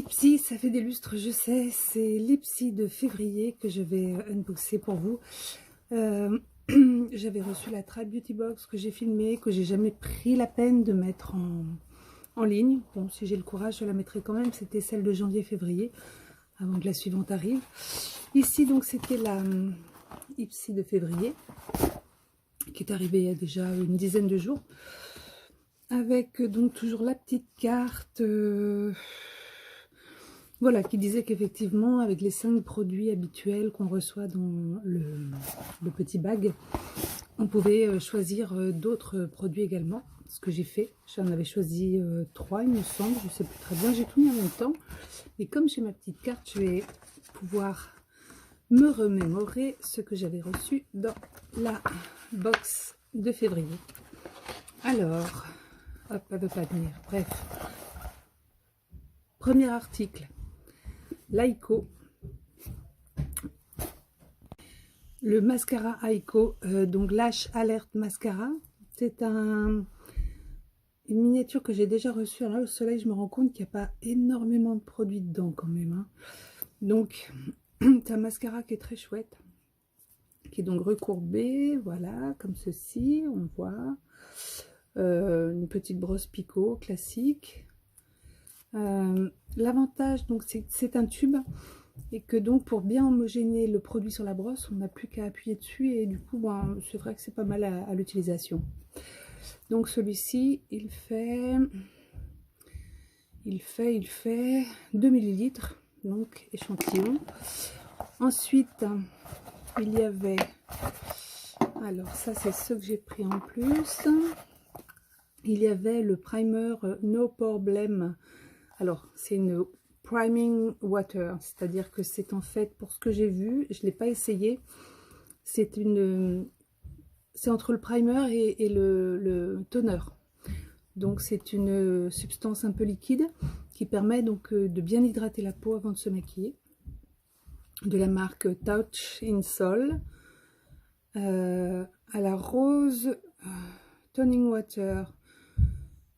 Ipsy, ça fait des lustres, je sais, c'est l'Ipsy de février que je vais unboxer pour vous. J'avais reçu la Tribe Beauty Box que j'ai filmée, que j'ai jamais pris la peine de mettre en ligne. Bon, si j'ai le courage, je la mettrai quand même. C'était celle de janvier-février, avant que la suivante arrive. Ici, donc, c'était la Ipsy de février, qui est arrivée il y a déjà une dizaine de jours. Avec donc toujours la petite carte... voilà, qui disait qu'effectivement, avec les 5 produits habituels qu'on reçoit dans le petit bag, on pouvait choisir d'autres produits également. Ce que j'ai fait, j'en avais choisi 3, il me semble, je ne sais plus très bien, j'ai tout mis en même temps. Et comme j'ai ma petite carte, je vais pouvoir me remémorer ce que j'avais reçu dans la box de février. Alors, hop, elle ne veut pas venir, bref. Premier article. L'Aiko, le mascara Aiko, donc Lash Alert Mascara. C'est une miniature que j'ai déjà reçue. Alors là, au soleil, je me rends compte qu'il n'y a pas énormément de produits dedans quand même, hein. Donc, c'est un mascara qui est très chouette, qui est donc recourbé, voilà, comme ceci, on voit. Une petite brosse picot classique. L'avantage, donc, c'est un tube. Et que donc pour bien homogénéer le produit sur la brosse, on n'a plus qu'à appuyer dessus et du coup bon, c'est vrai que c'est pas mal à l'utilisation. Donc celui-ci il fait 2 ml, donc échantillon. Ensuite il y avait, alors ça c'est ce que j'ai pris en plus, il y avait le primer No Problem. Alors c'est une priming water, c'est-à-dire que c'est en fait, pour ce que j'ai vu, je ne l'ai pas essayé, c'est entre le primer et le toner. Donc c'est une substance un peu liquide qui permet donc de bien hydrater la peau avant de se maquiller, de la marque Touch in Sol, à la rose toning water.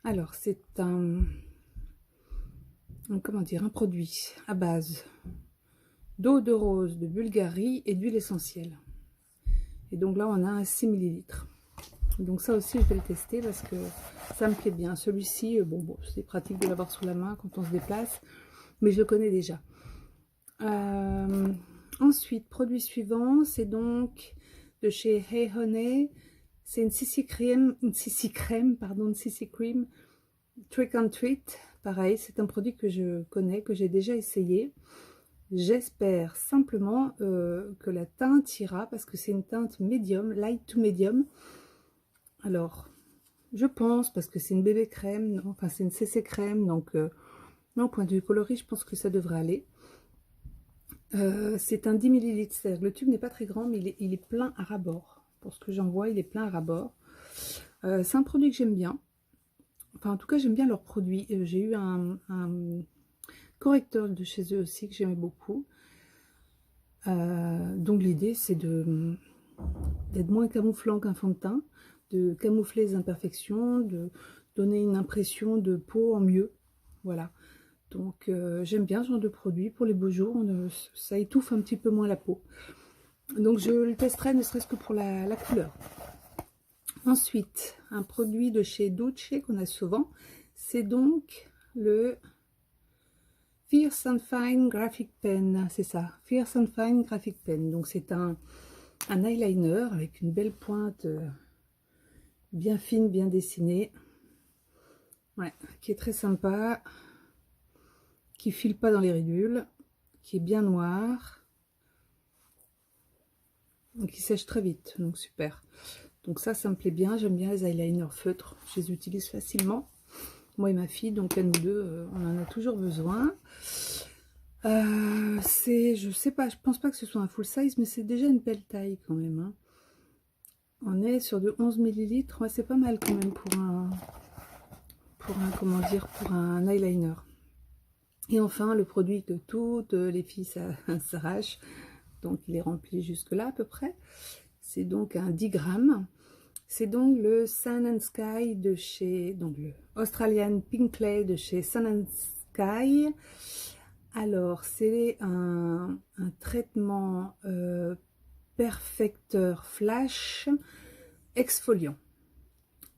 Alors c'est comment dire, un produit à base d'eau de rose de Bulgarie et d'huile essentielle. Et donc là on a un 6 ml. Donc ça aussi je vais le tester parce que ça me plaît bien. Celui-ci, bon c'est pratique de l'avoir sous la main quand on se déplace, mais je le connais déjà. Ensuite, produit suivant, c'est donc de chez Hey Honey. C'est une CC Cream, Trick and Treat. Pareil, c'est un produit que je connais, que j'ai déjà essayé. J'espère simplement que la teinte ira, parce que c'est une teinte médium, light to medium. Alors, je pense, parce que c'est une bébé crème, enfin c'est une CC crème, donc au point de vue coloris, je pense que ça devrait aller. C'est un 10 ml, c'est-à-dire que le tube n'est pas très grand, mais il est plein à ras-bord. Pour ce que j'en vois, il est plein à ras-bord. C'est un produit que j'aime bien. Enfin, en tout cas, j'aime bien leurs produits. J'ai eu un correcteur de chez eux aussi que j'aimais beaucoup. Donc l'idée, c'est d'être moins camouflant qu'un fond de teint, de camoufler les imperfections, de donner une impression de peau en mieux. Voilà. Donc j'aime bien ce genre de produit. Pour les beaux jours, ça étouffe un petit peu moins la peau. Donc je le testerai ne serait-ce que pour la couleur. Ensuite, un produit de chez Dolce qu'on a souvent, c'est donc le Fierce and Fine Graphic Pen, c'est ça, Fierce and Fine Graphic Pen. Donc c'est un eyeliner avec une belle pointe bien fine, bien dessinée, ouais, qui est très sympa, qui file pas dans les ridules, qui est bien noir, et qui sèche très vite, donc super. Donc ça me plaît bien, j'aime bien les eyeliners feutres, je les utilise facilement. Moi et ma fille, donc à nous deux, on en a toujours besoin. Je sais pas, je pense pas que ce soit un full size, mais c'est déjà une belle taille quand même, hein. On est sur de 11 ml, ouais, c'est pas mal quand même pour un eyeliner. Et enfin, le produit que toutes les filles s'arrachent, donc il est rempli jusque là à peu près. C'est donc un 10 grammes. C'est donc le Sun and Sky donc le Australian Pink Clay de chez Sun and Sky. Alors, c'est un traitement perfecteur flash exfoliant.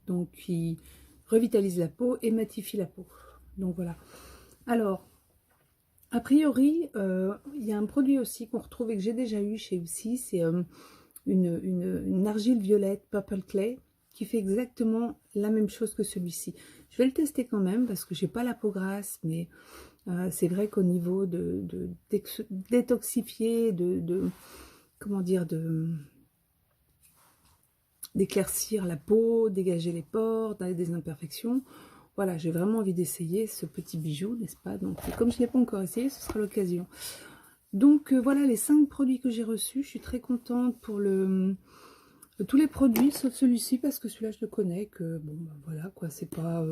Donc, qui revitalise la peau et matifie la peau. Donc, voilà. Alors, a priori, il y a un produit aussi qu'on retrouve et que j'ai déjà eu chez Ipsy. C'est une argile violette Purple Clay qui fait exactement la même chose que celui-ci. Je vais le tester quand même parce que j'ai pas la peau grasse, mais c'est vrai qu'au niveau de détoxifier, comment dire, d'éclaircir la peau, dégager les pores, des imperfections. Voilà, j'ai vraiment envie d'essayer ce petit bijou, n'est-ce pas? Donc, comme je ne l'ai pas encore essayé, ce sera l'occasion. Donc, voilà les 5 produits que j'ai reçus. Je suis très contente pour tous les produits, sauf celui-ci, parce que celui-là, je le connais. Que bon, ben, voilà, quoi, c'est pas...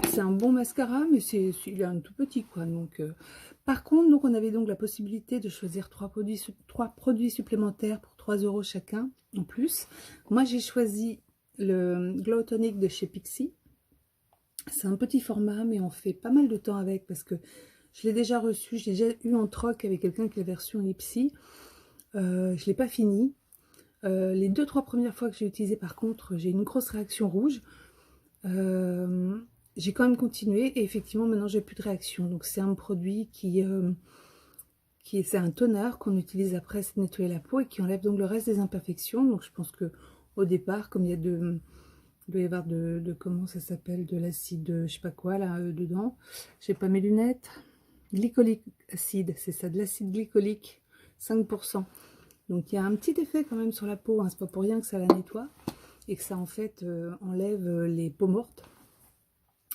c'est un bon mascara, mais il est un tout petit, quoi. Donc, par contre, donc, on avait donc la possibilité de choisir 3 produits supplémentaires pour 3 € chacun, en plus. Moi, j'ai choisi le Glow Tonic de chez Pixi. C'est un petit format, mais on fait pas mal de temps avec, parce que je l'ai déjà reçu, je l'ai déjà eu en troc avec quelqu'un qui l'avait reçu en Ipsy. Je ne l'ai pas fini. Les 2-3 premières fois que j'ai utilisé, par contre, j'ai une grosse réaction rouge. J'ai quand même continué et effectivement maintenant j'ai plus de réaction. Donc c'est un produit c'est un toner qu'on utilise après se nettoyer la peau et qui enlève donc le reste des imperfections. Donc je pense que au départ, comme il y a il doit y avoir comment ça s'appelle, de l'acide, je sais pas quoi là dedans. J'ai pas mes lunettes. Glycolique acide, c'est ça, de l'acide glycolique, 5%. Donc il y a un petit effet quand même sur la peau, hein, c'est pas pour rien que ça la nettoie et que ça en fait enlève les peaux mortes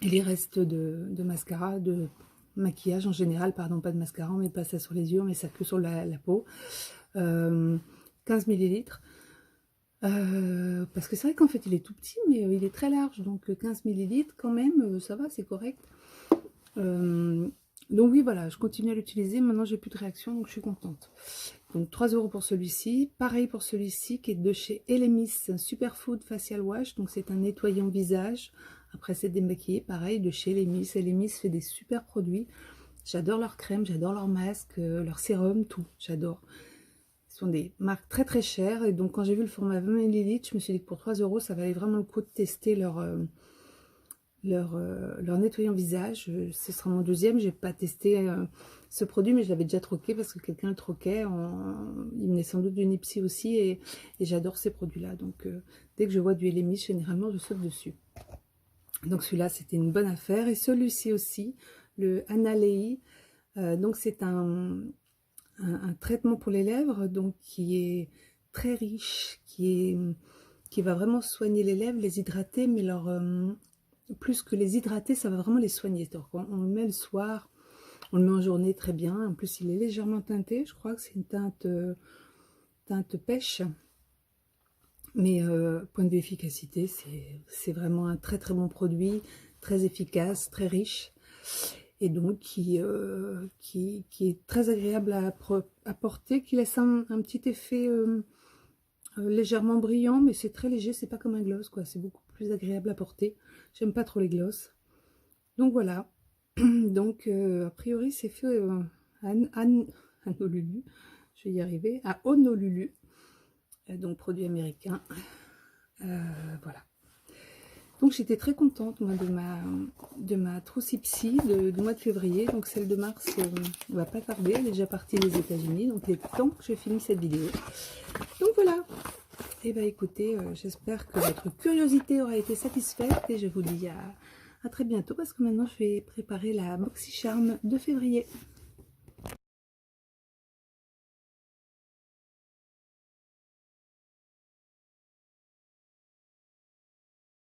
et les restes de mascara, de maquillage en général, pardon, pas de mascara, on met pas ça sur les yeux, on met ça que sur la peau. 15 ml. Parce que c'est vrai qu'en fait il est tout petit, mais il est très large, donc 15 ml quand même, ça va, c'est correct. Donc oui, voilà, je continue à l'utiliser. Maintenant, j'ai plus de réaction, donc je suis contente. Donc 3 € pour celui-ci. Pareil pour celui-ci qui est de chez Elemis, un Superfood Facial Wash. Donc c'est un nettoyant visage. Après, c'est démaquillé. Pareil, de chez Elemis. Elemis fait des super produits. J'adore leurs crèmes, j'adore leurs masques, leurs sérums, tout. J'adore. Ce sont des marques très très chères. Et donc quand j'ai vu le format 20 ml, je me suis dit que pour 3 €, ça valait vraiment le coup de tester leur nettoyant visage. Ce sera mon deuxième. J'ai pas testé ce produit, mais je l'avais déjà troqué parce que quelqu'un le troquait. Il venait sans doute d'une Ipsy aussi et j'adore ces produits là. Donc dès que je vois du Elemis, généralement je saute dessus. Donc celui-là c'était une bonne affaire. Et celui-ci aussi, le Analei, donc c'est un traitement pour les lèvres, donc qui est très riche, qui va vraiment soigner les lèvres, les hydrater, mais plus que les hydrater, ça va vraiment les soigner. Donc on le met le soir, on le met en journée très bien. En plus, il est légèrement teinté. Je crois que c'est une teinte pêche. Mais point de vue efficacité, c'est vraiment un très très bon produit, très efficace, très riche. Et donc qui est très agréable à porter, qui laisse un petit effet légèrement brillant, mais c'est très léger, c'est pas comme un gloss, quoi. C'est beaucoup plus agréable à porter. J'aime pas trop les gloss. Donc voilà. Donc a priori c'est fait à Honolulu. Je vais y arriver. À Honolulu. Donc produit américain. Voilà. Donc j'étais très contente moi de ma trousse Ipsy du mois de février. Donc celle de mars ne va pas tarder. Elle est déjà partie des États-Unis. Donc il est temps que je finisse cette vidéo. Donc voilà. Et bien écoutez, j'espère que votre curiosité aura été satisfaite. Et je vous dis à très bientôt parce que maintenant je vais préparer la BoxyCharm de février.